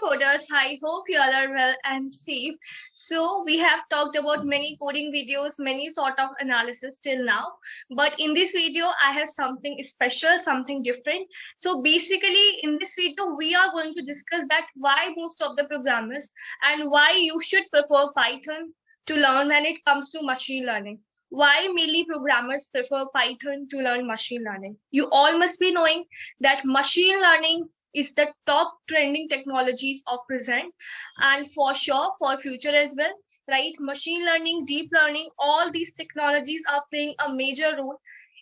coders, I hope you all are well and safe. So we have talked about many coding videos, many sort of analysis till now. But in this video, I have something special, something different. So basically in this video, we are going to discuss that why most of the programmers and why you should prefer Python to learn when it comes to machine learning. Why mainly programmers prefer Python to learn machine learning? You all must be knowing that machine learning is the top trending technologies of present and for sure for future as well, right? Machine learning, deep learning, all these technologies are playing a major role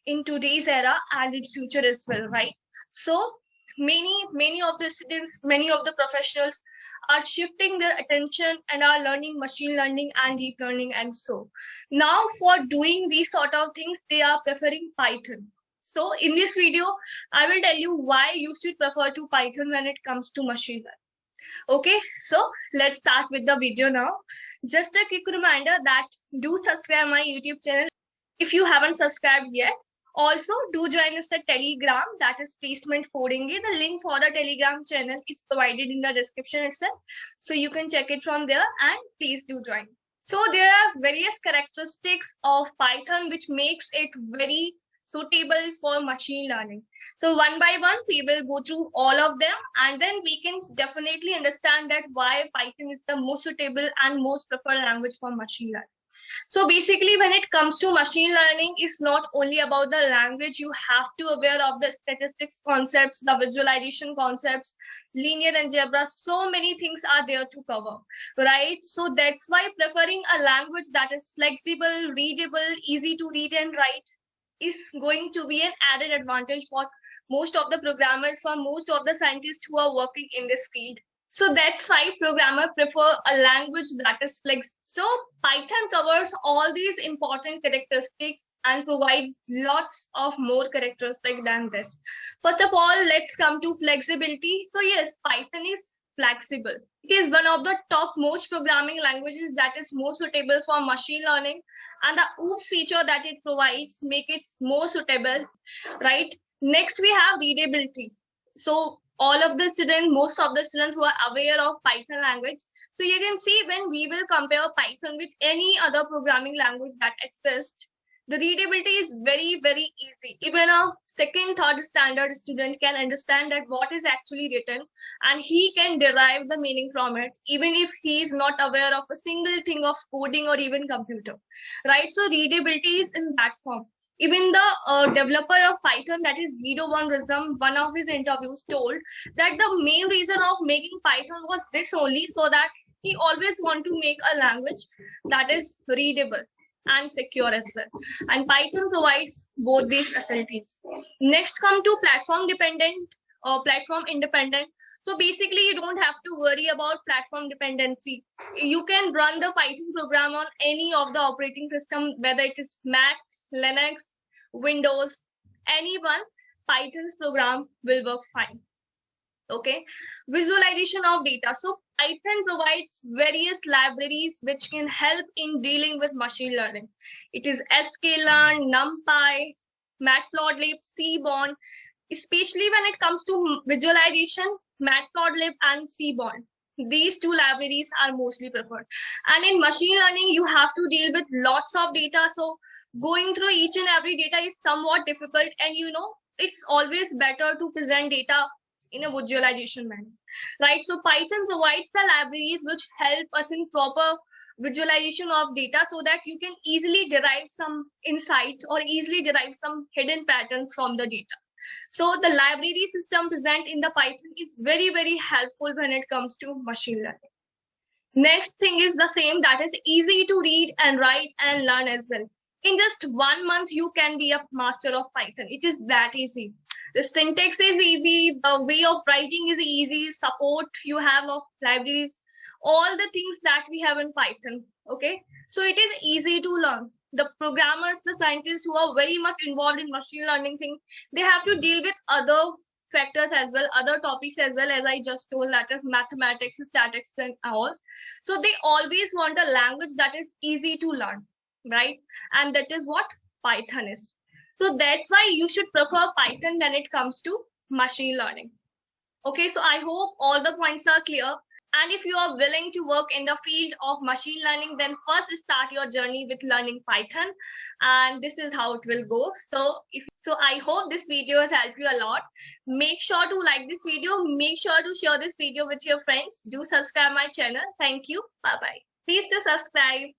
in today's era and in future as well, right? So many of the students, many of the professionals are shifting their attention and are learning machine learning and deep learning. And so now for doing these sort of things, they are preferring Python. So in this video, I will tell you why you should prefer to Python when it comes to machine learning. Okay, so let's start with the video now. Just a quick reminder that do subscribe my YouTube channel if you haven't subscribed yet. Also, do join us at Telegram, that is Placement Fodinge. The link for the Telegram channel is provided in the description itself. So you can check it from there and please do join. So there are various characteristics of Python which makes it very suitable for machine learning. So one by one, we will go through all of them and then we can definitely understand that why Python is the most suitable and most preferred language for machine learning. So basically, when it comes to machine learning, it's not only about the language. You have to aware of the statistics concepts, the visualization concepts, linear algebra. So many things are there to cover, right? So that's why preferring a language that is flexible, readable, easy to read and write is going to be an added advantage for most of the programmers, for most of the scientists who are working in this field. So that's why programmers prefer a language that is flexible. So Python covers all these important characteristics and provide lots of more characteristics than this. First of all, let's come to flexibility. So yes, Python is flexible. It is one of the top most programming languages that is more suitable for machine learning, and the OOPS feature that it provides make it more suitable, right? Next, we have readability. So all of the students, most of the students who are aware of Python language. So you can see when we will compare Python with any other programming language that exists, the readability is very, very easy. Even a second, third standard student can understand that what is actually written and he can derive the meaning from it, even if he is not aware of a single thing of coding or even computer, right? So readability is in that form. Even the developer of Python, that is Guido van Rossum, one of his interviews told that the main reason of making Python was this only, so that he always want to make a language that is readable and secure as well. And Python provides both these facilities. Next, come to platform dependent or platform independent. So basically, you don't have to worry about platform dependency. You can run the Python program on any of the operating system, whether it is Mac, Linux, Windows, anyone, Python's program will work fine. Okay, visualization of data. So Python provides various libraries which can help in dealing with machine learning. It is sklearn, NumPy, Matplotlib, Seaborn. Especially when it comes to visualization, Matplotlib and Seaborn. These two libraries are mostly preferred. And in machine learning, you have to deal with lots of data. So going through each and every data is somewhat difficult. And it's always better to present data in a visualization manner, right? So Python provides the libraries which help us in proper visualization of data so that you can easily derive some insights or easily derive some hidden patterns from the data. So the library system present in the Python is very, very helpful when it comes to machine learning. Next thing is the same, that is easy to read and write and learn as well. In just 1 month, you can be a master of Python. It is that easy. The syntax is easy. The way of writing is easy. Support you have of libraries, all the things that we have in Python. Okay, so it is easy to learn. The programmers, the scientists who are very much involved in machine learning thing, they have to deal with other factors as well, other topics as well, as I just told, that is mathematics, statistics and all. So they always want a language that is easy to learn, right? And that is what Python is. So that's why you should prefer Python when it comes to machine learning. Okay, so I hope all the points are clear. And if you are willing to work in the field of machine learning, then first start your journey with learning Python. And this is how it will go. So I hope this video has helped you a lot. Make sure to like this video. Make sure to share this video with your friends. Do subscribe my channel. Thank you. Bye-bye. Please do subscribe.